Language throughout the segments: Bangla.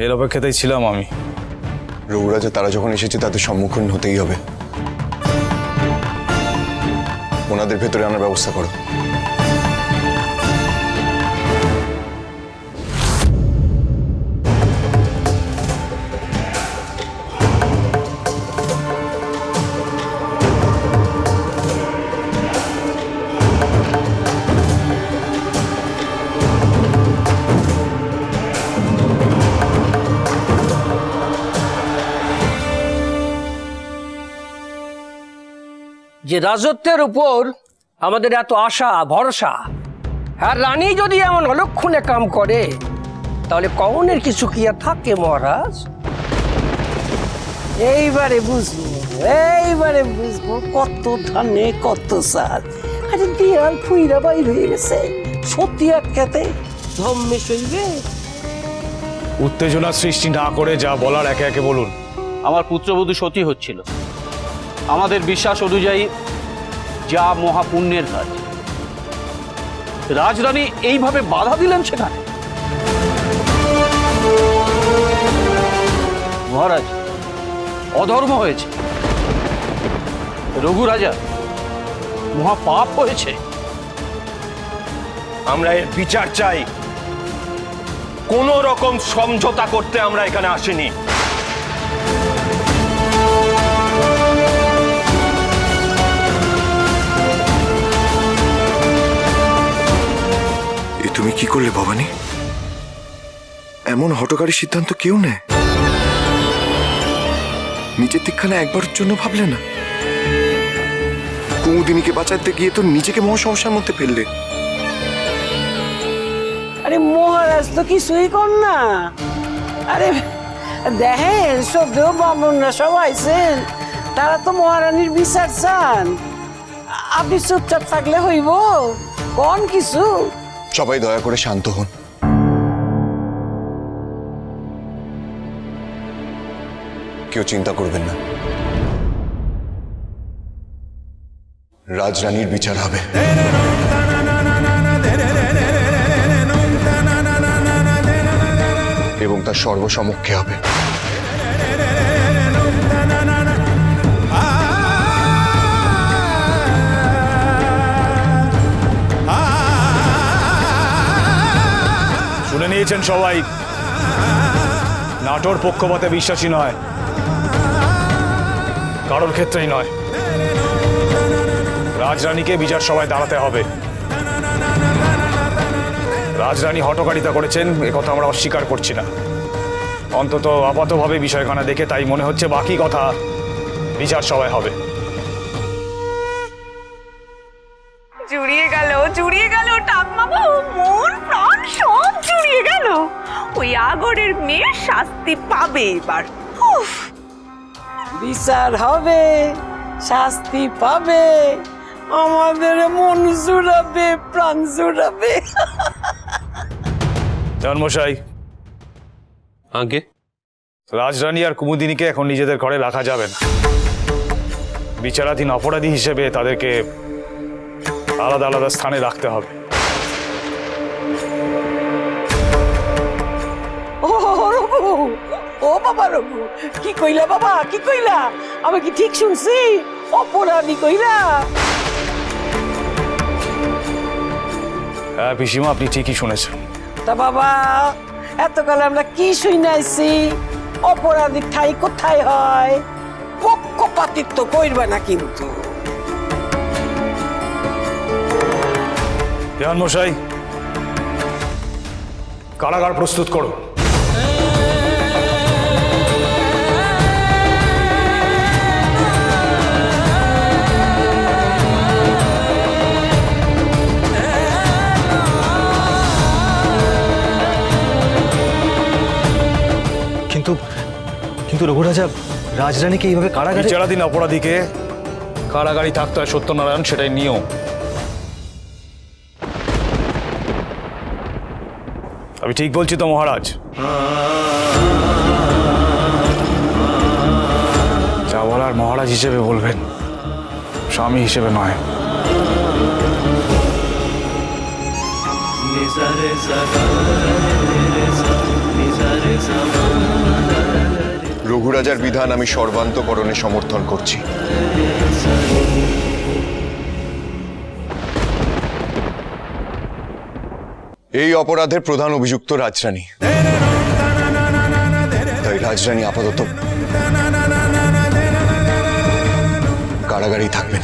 এর অপেক্ষাতেই ছিলাম আমি। রঘুরাজা তারা যখন এসেছে তাদের সম্মুখীন হতেই হবে। ওনাদের ভেতরে আনার ব্যবস্থা করো। যে রাজত্বের উপর আমাদের এত আশা ভরসা, আর রানী যদি এমন অলক্ষণে কাম করে তাহলে কওনের কিছু কি আর থাকে মহারাজ? এইবারে বুঝবো কত ধানে কত চাল। আরে দেয়াল ফুইরা বাইর হয়ে গেছে, সত্যি আটকাতে ধম্মে সইবে। উত্তেজনা সৃষ্টি না করে যা বলার একে একে বলুন। আমার পুত্রবধূ সতী হচ্ছিল, আমাদের বিশ্বাস অনুযায়ী যা মহাপুণ্যের কাজ। রাজরানী এইভাবে বাধা দিলেন সেখানে। মহারাজ, অধর্ম হয়েছে, রঘুরাজা মহাপাপ হয়েছে। আমরা এর বিচার চাই। কোন রকম সমঝোতা করতে আমরা এখানে আসিনি। তুমি কি করলে ভবানী? এমন হঠকারী সিদ্ধান্ত কেউ নেয়? নিজের দিকখানে একবারের জন্য ভাবলে না? কুমুদিনীকে বাঁচাতে গিয়ে তো নিজেকে মহাসমস্যার মধ্যে ফেললে। আরে মহারাজ তো কিছুই কর না। আরে দেখেন সবদেও ব্রাহ্মণরা সব আইছেন, তারা তো মহারানীর বিচার চান। আপনি চুপচাপ থাকলে হইব? কোন কিছু? সবাই দয়া করে শান্ত হন। কেউ চিন্তা করবেন না, রাজরানীর বিচার হবে। এবং তার সর্বসমক্ষে হবে। শুনে নিয়েছেন সবাই, নাটোর পক্ষপাতে বিশ্বাসী নয়, কারোর ক্ষেত্রেই নয়। রাজরানীকে বিচার সভায় দাঁড়াতে হবে। রাজরানী হঠকারিতা করেছেন, একথা আমরা অস্বীকার করছি না। অন্তত আপাতভাবে বিষয়খানা দেখে তাই মনে হচ্ছে বাকি কথা বিচার সভায় হবে। জুড়িয়ে গেল টাকমাবু, মন প্রাণ সব জুড়িয়ে গেল। ওই আগরের মেয়ে শাস্তি পাবে এবার। উফ, বিচার হবে, শাস্তি পাবে, আমাদের মন জুড়াবে, প্রাণ জুড়াবে। জন্মশাই, আগে রাজরানী আর কুমুদিনীকে এখন নিজেদের ঘরে রাখা যাবে না। বিচারাধীন অপরাধী হিসেবে তাদেরকে আলাদা আলাদা স্থানে রাখতে হবে। ও রঘু, ও বাবা রঘু, কি কইলা বাবা, কি কইলা? আমি কি ঠিক শুনছি? অপরাধী কইলা? হ্যাঁ পিসিমা, আপনি ঠিকই শুনেছেন। তা বাবা, এতকাল আমরা কি শুনাইছি? অপরাধী ঠাই কোথায় হয়? পক্ষপাতিত্ব কইরবা না কিন্তু। দেওয়ানমশাই, কারাগার প্রস্তুত করো। কিন্তু রঘুরাজা, রাজরানীকে এইভাবে কারাগারে? বিচারাধীন অপরাধীকে কারাগারি থাকতে হয় সত্যনারায়ণ, সেটাই নিয়ম। আমি ঠিক বলছি তো মহারাজ? যা বলার মহারাজ হিসেবে বলবেন, স্বামী হিসেবে নয়। रे सा रे सा রঘুরাজার বিধান আমি সর্বান্তকরণে সমর্থন করছি। এই অপরাধের প্রধান অভিযুক্ত রাজরানী, তাই রাজরানী আপাতত কারাগারেই থাকবেন।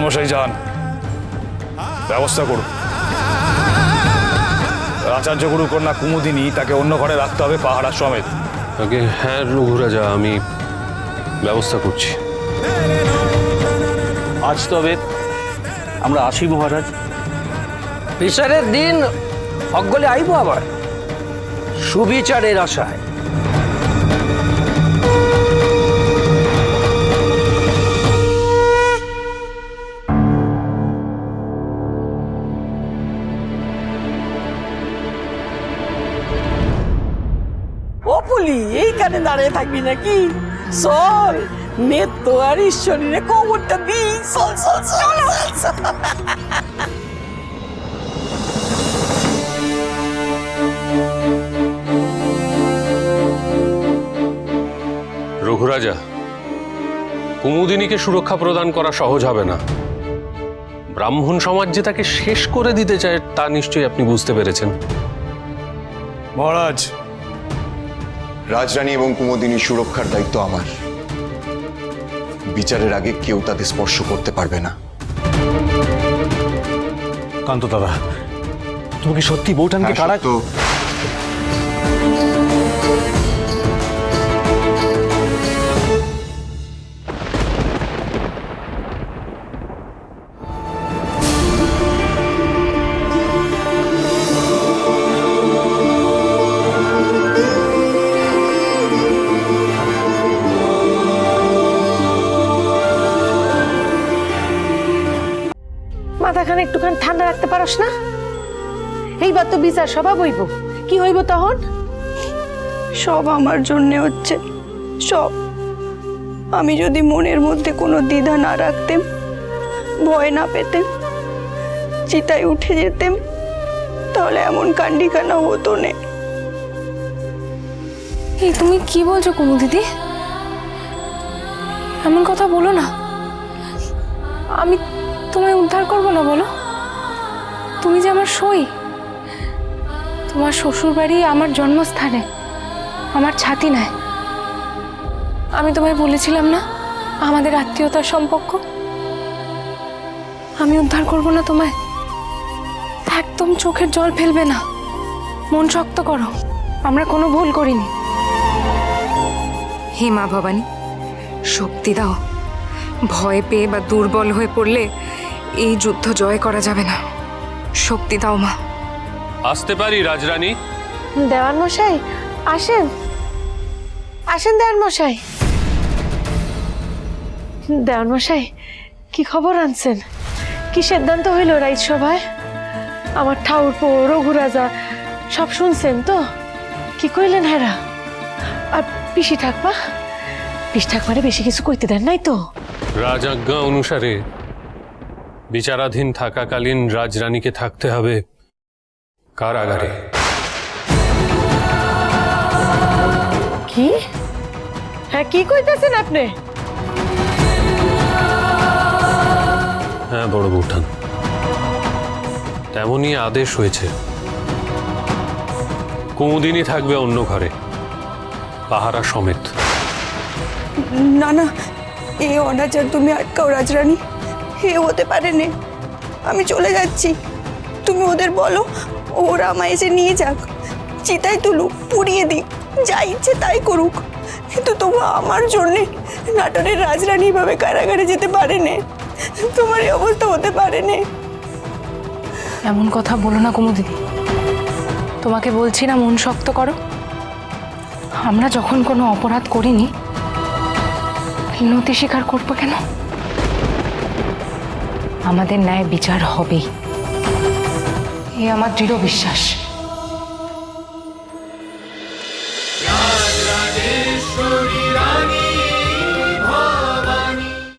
মশাই যান, ব্যবস্থা করুন। আচার্য গুরু কন্যা কুমুদিনী তাকে অন্য ঘরে রাখতে হবে, পাহারা সমেত। আগে হ্যাঁ রঘুরাজা, আমি ব্যবস্থা করছি। আজ তবে আমরা আসি মহারাজ। বিচারের দিন অজ্ঞলে আইব আবার, সুবিচারের আশায়। ও পুলি, এইখানে দাঁড়িয়ে থাকবি নাকি? চল, নেত্য আর ঈশ্বরীরে খবরটা দি। চল চল চল চল। রঘুরাজা, কুমুদিনীকে সুরক্ষা প্রদান করা সহজ হবে না। ব্রাহ্মণ সমাজ যে তাকে শেষ করে দিতে চায় তা নিশ্চয়ই আপনি বুঝতে পেরেছেন। মহারাজ, রাজরানী এবং কুমুদিনীর সুরক্ষার দায়িত্ব আমার। বিচারের আগে কেউ তাদের স্পর্শ করতে পারবে না। কান্ত দাদা, তুমি কি সত্যি বৌঠানকে কারা? তো মাথাখানে একটুখানি ঠান্ডা রাখতে পারস না? এইবার তো বিচার সভা বইব, কি হইব তখন? সব আমার জন্যে হচ্ছে, সব। আমি যদি মনের মধ্যে কোনো দ্বিধা না রাখতেম, ভয় না পেতেম, চিতায় উঠে যেতেম, তাহলে এমন কাণ্ডিখানা হতো না। এই তুমি কি বলছো কুমু দিদি? এমন কথা বলো না। আমি তোমায় উদ্ধার করবো না বলো? তুমি যে আমার সই, তোমার শ্বশুর বাড়ি আমার জন্মস্থানে, আমার ছাতি নাই। আমি তোমায় বলেছিলাম না আমাদের আত্মীয়তার সম্পর্ক। আমি উদ্ধার করবো না তোমায়। একদম চোখের জল ফেলবে না, মন শক্ত করো। আমরা কোনো ভুল করিনি। হে মা ভবানী, শক্তি দাও। ভয় পেয়ে বা দুর্বল হয়ে পড়লে এই যুদ্ধ জয় করা যাবে না। শক্তি দাও মা। আসতে পারি রাজরানী? দেওয়ান মশাই আসেন, আসেন দেওয়ান মশাই। দেওয়ান মশাই, কি খবর আনছেন? কি সিদ্ধান্ত হইল রাজসভায়? আমার ঠাউরপো রঘুরাজা সব শুনছেন তো? কি কইলেন হেরা? আর পিসি ঠাকমা, পিসি ঠাকমারে বেশি কিছু কইতে দেন নাই তো? রাজাজ্ঞা অনুসারে বিচারাধীন থাকাকালীন রাজরানীকে থাকতে হবে কারাগারে। কি? হ্যাঁ, কি কইতেছেন আপনি? হ্যাঁ বড় বৌঠান, তেমনই আদেশ হয়েছে। কুমুদিনী থাকবে অন্য ঘরে, পাহারা সমেত। না না, এ অনাচার তুমি আটকাও রাজরানী। হে হতে পারে না, আমি চলে যাচ্ছি। তুমি ওদের বলো ওরা আমায় এসে নিয়ে যাক, চিতায় তুলুক, পুড়িয়ে দিক, যা ইচ্ছে তাই করুক, কিন্তু তবু আমার জন্যে নাটোরের রাজরানী ভাবে কারাগারে যেতে পারে না। তোমার এই অবস্থা হতে পারে না। এমন কথা বলো না কুমু দিদি। তোমাকে বলছি না মন শক্ত করো। আমরা যখন কোনো অপরাধ করিনি, নতি স্বীকার করবো কেন? আমাদের ন্যায় বিচার হবেই, এ আমার দৃঢ় বিশ্বাস।